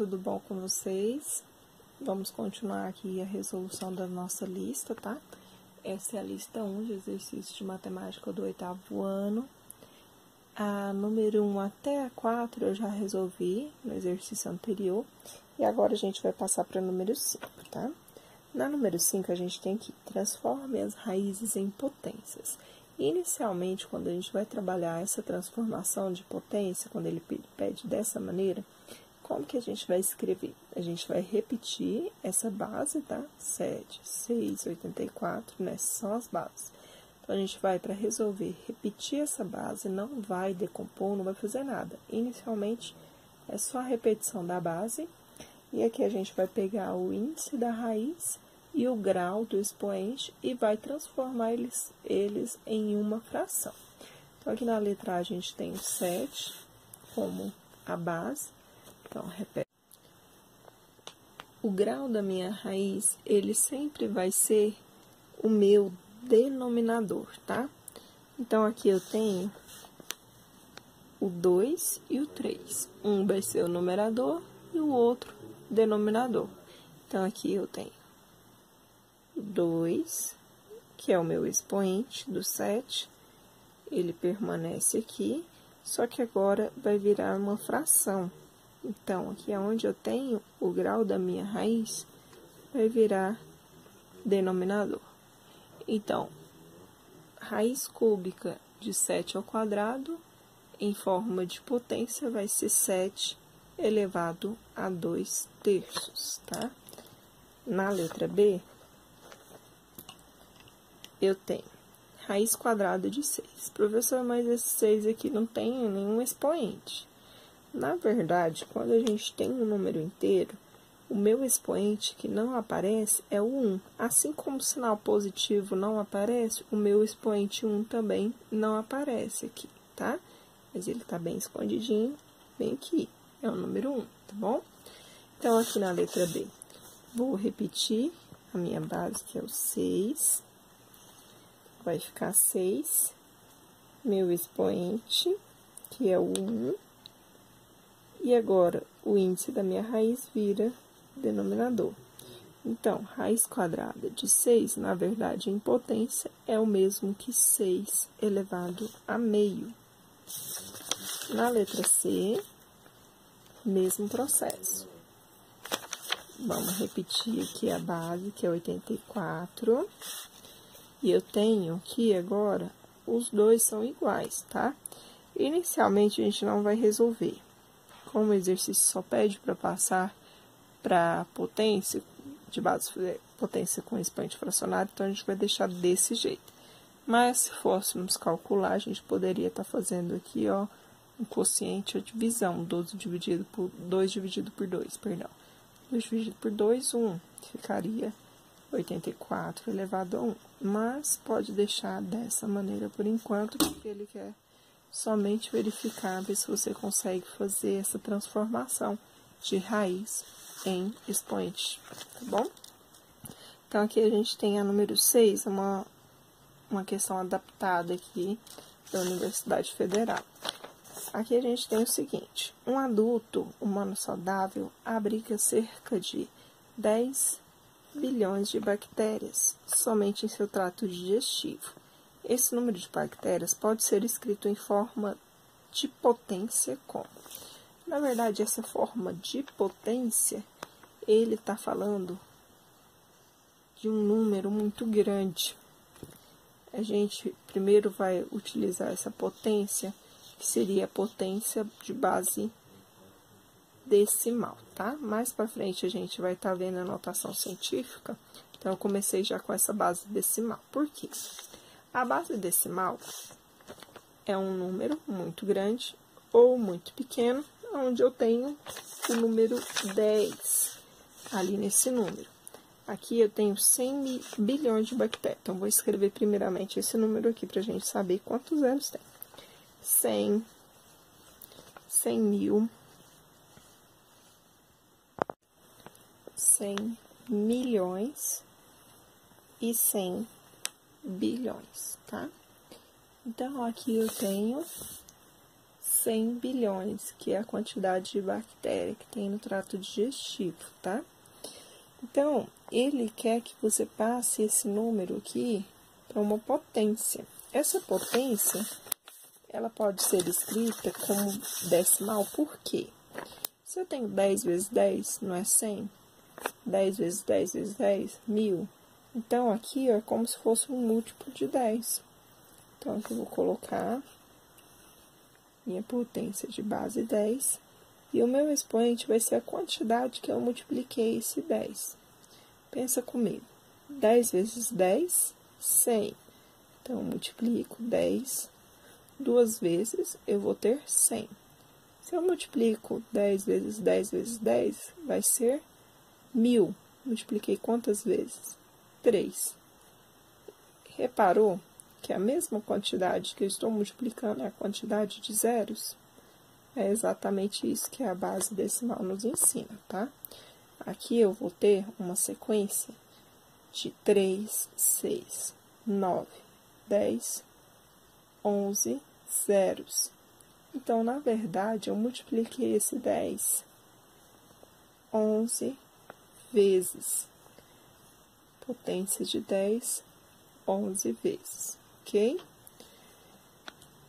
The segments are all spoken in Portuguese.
tudo bom com vocês? Vamos continuar aqui a resolução da nossa lista, tá? Essa é a lista 1 de exercícios de matemática do 8º ano. A número 1 até a 4 eu já resolvi no exercício anterior. E agora a gente vai passar para a número 5, tá? Na número 5 a gente tem que transforme as raízes em potências. Inicialmente, quando a gente vai trabalhar essa transformação de potência, quando ele pede dessa maneira, como que a gente vai escrever? A gente vai repetir essa base, tá? 7, 6, 84, né? São as bases. Então, a gente vai, para resolver, repetir essa base, não vai decompor, não vai fazer nada. Inicialmente, é só a repetição da base. E aqui a gente vai pegar o índice da raiz e o grau do expoente e vai transformar eles em uma fração. Então, aqui na letra A a gente tem o 7 como a base. Então, repete. O grau da minha raiz, ele sempre vai ser o meu denominador, tá? Então, aqui eu tenho o 2 e o 3. Um vai ser o numerador e o outro denominador. Então, aqui eu tenho 2, que é o meu expoente do 7, ele permanece aqui, só que agora vai virar uma fração. Então, aqui é onde eu tenho o grau da minha raiz, vai virar denominador. Então, raiz cúbica de 7 ao quadrado, em forma de potência, vai ser 7 elevado a 2/3, tá? Na letra B, eu tenho raiz quadrada de 6. Professor, mas esse 6 aqui não tem nenhum expoente. Na verdade, quando a gente tem um número inteiro, o meu expoente que não aparece é o 1. Assim como o sinal positivo não aparece, o meu expoente 1 também não aparece aqui, tá? Mas ele tá bem escondidinho, bem aqui. É o número 1, tá bom? Então, aqui na letra B, vou repetir a minha base, que é o 6. Vai ficar 6, meu expoente, que é o 1, e agora o índice da minha raiz vira denominador. Então, raiz quadrada de 6, na verdade, em potência, é o mesmo que 6 elevado a meio. Na letra C, mesmo processo. Vamos repetir aqui a base, que é 84. E eu tenho aqui agora, os dois são iguais, tá? Inicialmente, a gente não vai resolver. Como o exercício só pede para passar para potência, de base potência com expoente fracionário, então a gente vai deixar desse jeito. Mas, se fôssemos calcular, a gente poderia estar fazendo aqui, ó, um quociente, a divisão, 2 dividido por 2, perdão. 2 dividido por 2, 1, ficaria 84 elevado a 1, mas pode deixar dessa maneira por enquanto, porque ele quer somente verificar, ver se você consegue fazer essa transformação de raiz em expoente, tá bom? Então, aqui a gente tem a número 6, uma questão adaptada aqui da Universidade Federal. Aqui a gente tem o seguinte: um adulto humano saudável abriga cerca de 10 bilhões de bactérias somente em seu trato digestivo. Esse número de bactérias pode ser escrito em forma de potência como? Na verdade, essa forma de potência, ele está falando de um número muito grande. A gente primeiro vai utilizar essa potência, que seria a potência de base decimal, tá? Mais para frente a gente vai estar vendo a notação científica, então eu comecei já com essa base decimal. Por quê? A base decimal é um número muito grande ou muito pequeno, onde eu tenho o número 10 ali nesse número. Aqui eu tenho 100 bilhões de bactérias, então vou escrever primeiramente esse número aqui para a gente saber quantos zeros tem. 100, 100 mil, 100 milhões e 100 bilhões, tá? Então, aqui eu tenho 100 bilhões, que é a quantidade de bactéria que tem no trato digestivo, tá? Então, ele quer que você passe esse número aqui para uma potência. Essa potência, ela pode ser escrita como decimal, por quê? Se eu tenho 10 vezes 10, não é 100? 10 vezes 10 vezes 10, 1000. Então, aqui ó, é como se fosse um múltiplo de 10. Então, aqui eu vou colocar minha potência de base 10. E o meu expoente vai ser a quantidade que eu multipliquei esse 10. Pensa comigo. 10 vezes 10, 100. Então, eu multiplico 10 duas vezes, eu vou ter 100. Se eu multiplico 10 vezes 10 vezes 10, vai ser 1000. Multipliquei quantas vezes? 3. Reparou que a mesma quantidade que eu estou multiplicando é a quantidade de zeros? É exatamente isso que a base decimal nos ensina, tá? Aqui eu vou ter uma sequência de 3, 6, 9, 10, 11 zeros. Então, na verdade, eu multipliquei esse 10 11 vezes. Potência de 10, 11 vezes, ok?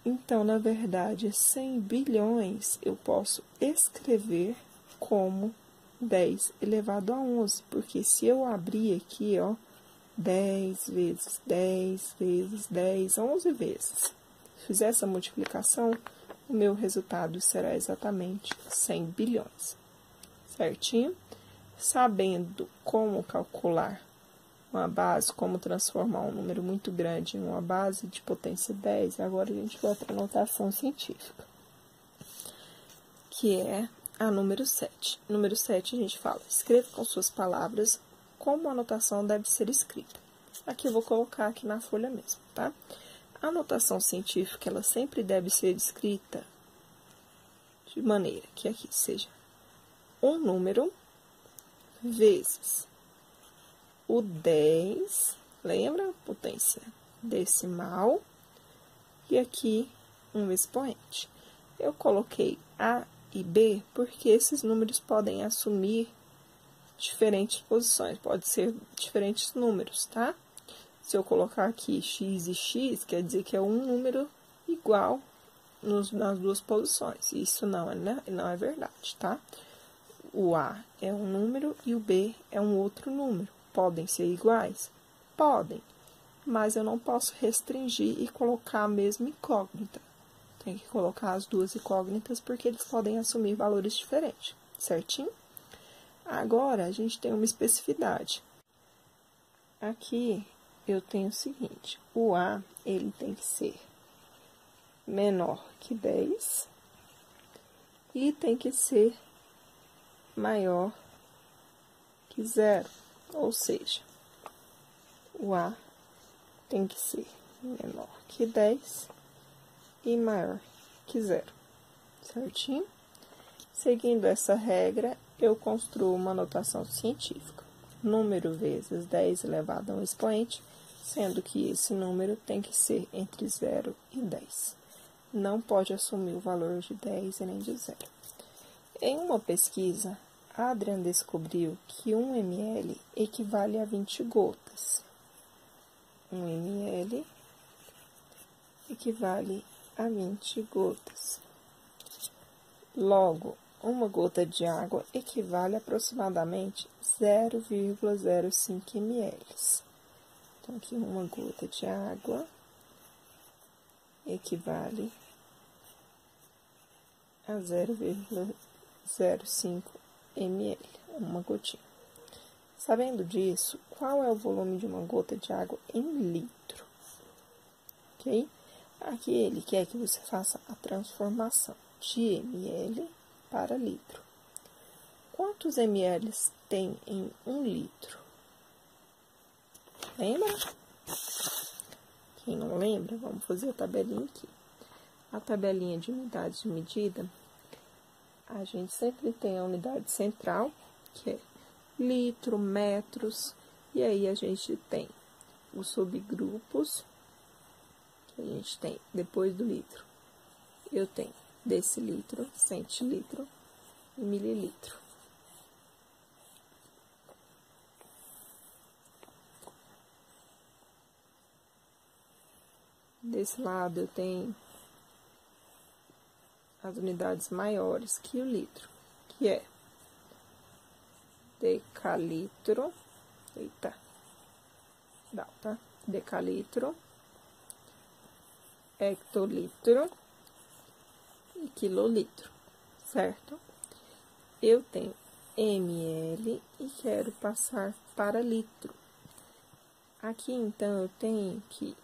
Então, na verdade, 100 bilhões eu posso escrever como 10 elevado a 11, porque se eu abrir aqui, ó, 10 vezes 10 vezes 10, 11 vezes. Se fizer essa multiplicação, o meu resultado será exatamente 100 bilhões, certinho? Sabendo como calcular uma base, como transformar um número muito grande em uma base de potência 10, agora a gente vai para a notação científica, que é a número 7. Número 7 a gente fala, escreva com suas palavras como a notação deve ser escrita. Aqui eu vou colocar aqui na folha mesmo, tá? A notação científica, ela sempre deve ser escrita de maneira que aqui seja um número vezes o 10, lembra? Potência decimal, e aqui um expoente. Eu coloquei A e B porque esses números podem assumir diferentes posições, pode ser diferentes números, tá? Se eu colocar aqui x e x, quer dizer que é um número igual nas duas posições. Isso não é verdade, tá? O A é um número e o B é um outro número. Podem ser iguais? Podem, mas eu não posso restringir e colocar a mesma incógnita. Tem que colocar as duas incógnitas porque eles podem assumir valores diferentes, certinho? Agora, a gente tem uma especificidade. Aqui, eu tenho o seguinte, o A, ele tem que ser menor que 10 e tem que ser maior que 0. Ou seja, o A tem que ser menor que 10 e maior que 0, certinho? Seguindo essa regra, eu construo uma notação científica. Número vezes 10 elevado a um expoente, sendo que esse número tem que ser entre 0 e 10. Não pode assumir o valor de 10 e nem de 0. Em uma pesquisa, Adrian descobriu que 1 ml equivale a 20 gotas. 1 ml equivale a 20 gotas. Logo, uma gota de água equivale a aproximadamente 0,05 ml. Então, aqui uma gota de água equivale a 0,05 ml, uma gotinha. Sabendo disso, qual é o volume de uma gota de água em litro? Ok? Aqui ele quer que você faça a transformação de ml para litro. Quantos ml tem em 1 litro? Lembra? Quem não lembra, vamos fazer a tabelinha aqui. A tabelinha de unidades de medida, a gente sempre tem a unidade central, que é litro, metros, e aí a gente tem os subgrupos, que a gente tem depois do litro. Eu tenho decilitro, centilitro e mililitro. Desse lado eu tenho as unidades maiores que o litro, que é decalitro, tá? Decalitro, hectolitro e quilolitro, certo? Eu tenho ml e quero passar para litro. Aqui, então, eu tenho que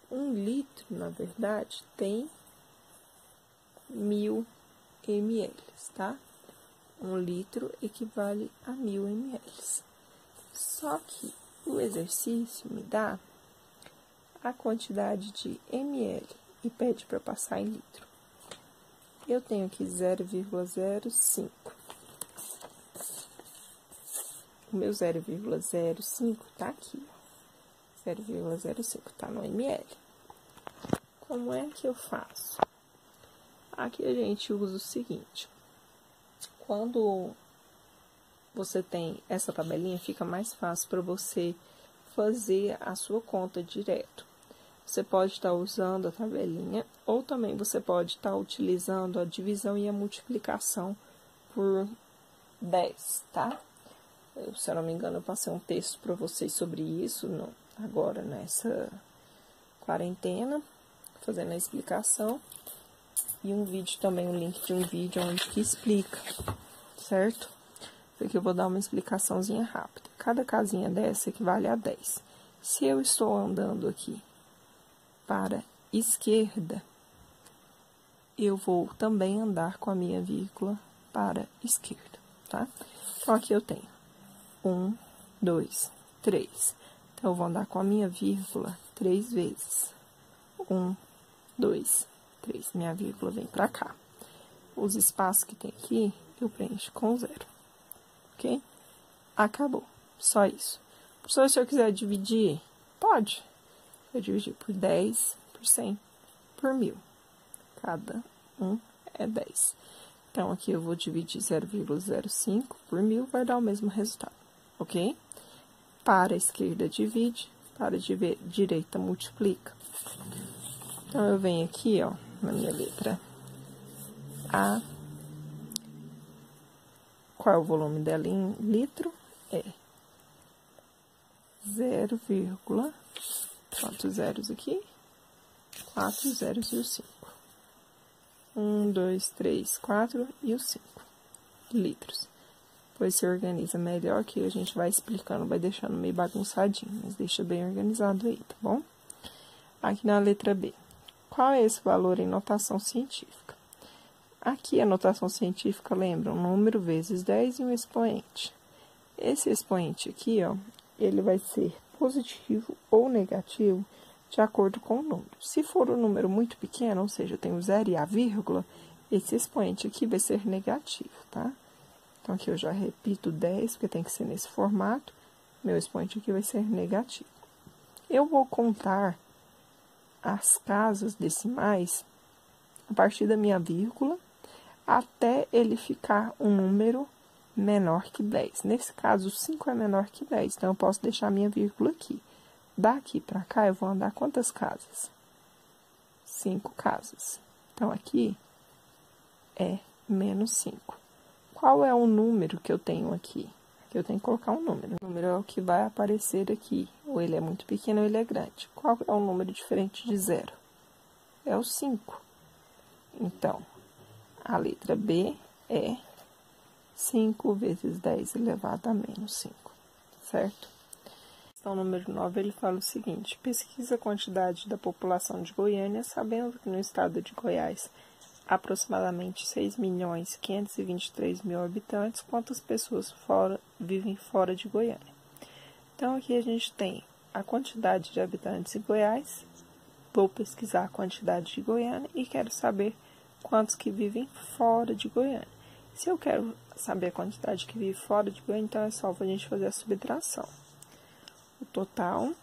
1 litro, na verdade, tem 1000 ml, tá? 1 litro equivale a 1000 ml. Só que o exercício me dá a quantidade de ml e pede para passar em litro. Eu tenho aqui 0,05. O meu 0,05 tá aqui, ó. 0,05 tá no ml. Como é que eu faço? Aqui a gente usa o seguinte. Quando você tem essa tabelinha, fica mais fácil para você fazer a sua conta direto. Você pode estar usando a tabelinha, ou também você pode estar utilizando a divisão e a multiplicação por 10, tá? Se eu não me engano, eu passei um texto para vocês sobre isso agora nessa quarentena, fazendo a explicação. E um vídeo também, um link de um vídeo onde que explica, certo? Porque eu vou dar uma explicaçãozinha rápida. Cada casinha dessa equivale a 10. Se eu estou andando aqui para esquerda, eu vou também andar com a minha vírgula para esquerda, tá? Então, aqui eu tenho 1, 2, 3. Então, eu vou andar com a minha vírgula 3 vezes. 1, 2, 3. Minha vírgula vem pra cá. Os espaços que tem aqui, eu preencho com 0. Ok? Acabou. Só isso. Professor, se eu quiser dividir, pode. Eu dividir por 10, por 100, por 1000. Cada um é 10. Então, aqui eu vou dividir 0,05 por 1000, vai dar o mesmo resultado. Ok? Para a esquerda divide, para a direita multiplica. Então, eu venho aqui, ó, na minha letra A. Qual é o volume dela em litro? É 0, quantos zeros aqui? 4 zeros e o 5. 1, 2, 3, 4 e o 5 litros. Depois se organiza melhor, que a gente vai explicando, vai deixando meio bagunçadinho, mas deixa bem organizado aí, tá bom? Aqui na letra B. Qual é esse valor em notação científica? Aqui a notação científica lembra um número vezes 10 e um expoente. Esse expoente aqui, ó, ele vai ser positivo ou negativo de acordo com o número. Se for um número muito pequeno, ou seja, eu tenho o 0 e a vírgula, esse expoente aqui vai ser negativo, tá? Então, aqui eu já repito 10, porque tem que ser nesse formato. Meu expoente aqui vai ser negativo. Eu vou contar as casas decimais a partir da minha vírgula até ele ficar um número menor que 10. Nesse caso, 5 é menor que 10, então eu posso deixar a minha vírgula aqui. Daqui para cá, eu vou andar quantas casas? 5 casas. Então, aqui é menos 5. Qual é o número que eu tenho aqui? Aqui eu tenho que colocar um número. O número é o que vai aparecer aqui. Ou ele é muito pequeno ou ele é grande. Qual é o número diferente de 0? É o 5. Então, a letra B é 5 vezes 10 elevado a menos 5, certo? Então, número 9, ele fala o seguinte: pesquisa a quantidade da população de Goiânia, sabendo que no estado de Goiás aproximadamente 6.523.000 habitantes, quantas pessoas vivem fora de Goiânia. Então, aqui a gente tem a quantidade de habitantes em Goiás, vou pesquisar a quantidade de Goiânia e quero saber quantos que vivem fora de Goiânia. Se eu quero saber a quantidade que vive fora de Goiânia, então é só a gente fazer a subtração. O total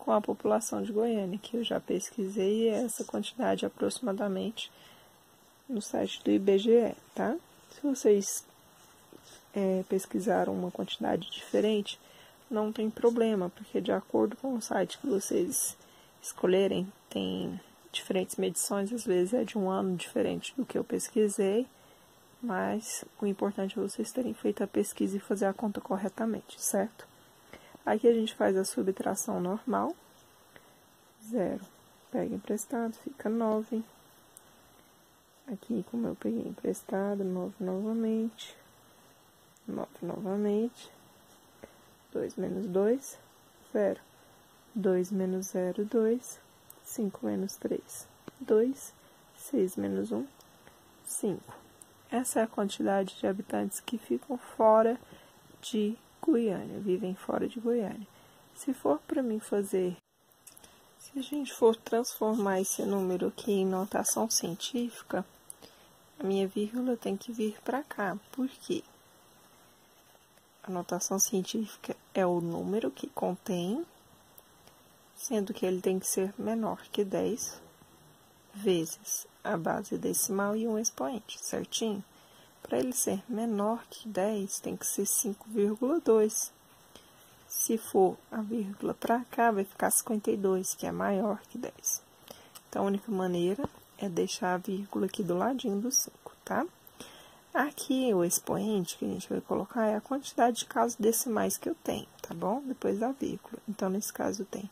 com a população de Goiânia, que eu já pesquisei essa quantidade aproximadamente no site do IBGE, tá? Se vocês pesquisaram uma quantidade diferente, não tem problema, porque de acordo com o site que vocês escolherem, tem diferentes medições, às vezes é de um ano diferente do que eu pesquisei, mas o importante é vocês terem feito a pesquisa e fazer a conta corretamente, certo? Aqui a gente faz a subtração normal, 0, pega emprestado, fica 9. Aqui, como eu peguei emprestado, 9 novamente, 9 novamente, 2 menos 2, 0. 2 menos 0, 2. 5 menos 3, 2. 6 menos 1, 5. Essa é a quantidade de habitantes que ficam fora de Goiânia, vivem fora de Goiânia. Se for para mim fazer, se a gente for transformar esse número aqui em notação científica, a minha vírgula tem que vir para cá. Por quê? A notação científica é o número que contém, sendo que ele tem que ser menor que 10 vezes a base decimal e um expoente, certinho? Para ele ser menor que 10, tem que ser 5,2. Se for a vírgula para cá, vai ficar 52, que é maior que 10. Então, a única maneira é deixar a vírgula aqui do ladinho do 5, tá? Aqui, o expoente que a gente vai colocar é a quantidade de casas decimais que eu tenho, tá bom? Depois da vírgula. Então, nesse caso, eu tenho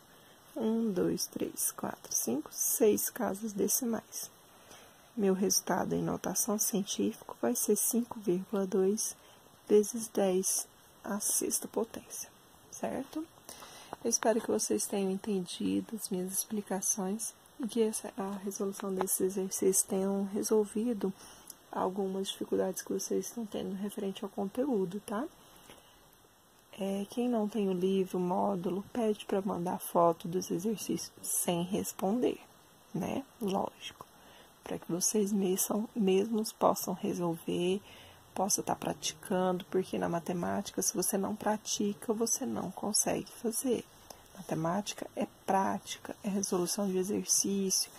1, 2, 3, 4, 5, 6 casas decimais. Meu resultado em notação científica vai ser 5,2 vezes 10 à sexta potência, certo? Eu espero que vocês tenham entendido as minhas explicações e que a resolução desses exercícios tenham resolvido algumas dificuldades que vocês estão tendo referente ao conteúdo, tá? Quem não tem o livro, o módulo, pede para mandar foto dos exercícios sem responder, né? Lógico. Para que vocês mesmos possam resolver, possam estar praticando, porque na matemática, se você não pratica, você não consegue fazer. Matemática é prática, é resolução de exercício,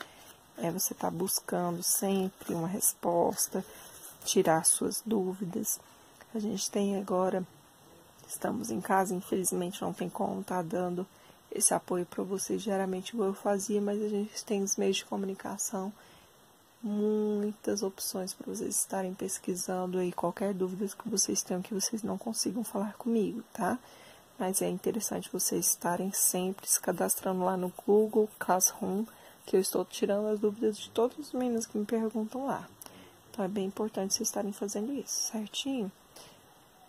você estar buscando sempre uma resposta, tirar suas dúvidas. A gente tem agora, estamos em casa, infelizmente não tem como estar dando esse apoio para vocês, geralmente eu fazia, mas a gente tem os meios de comunicação, muitas opções para vocês estarem pesquisando aí qualquer dúvida que vocês tenham que vocês não consigam falar comigo, tá? Mas é interessante vocês estarem sempre se cadastrando lá no Google Classroom, que eu estou tirando as dúvidas de todos os meninos que me perguntam lá. Então, é bem importante vocês estarem fazendo isso, certinho?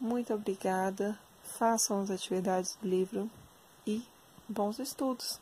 Muito obrigada, façam as atividades do livro e bons estudos!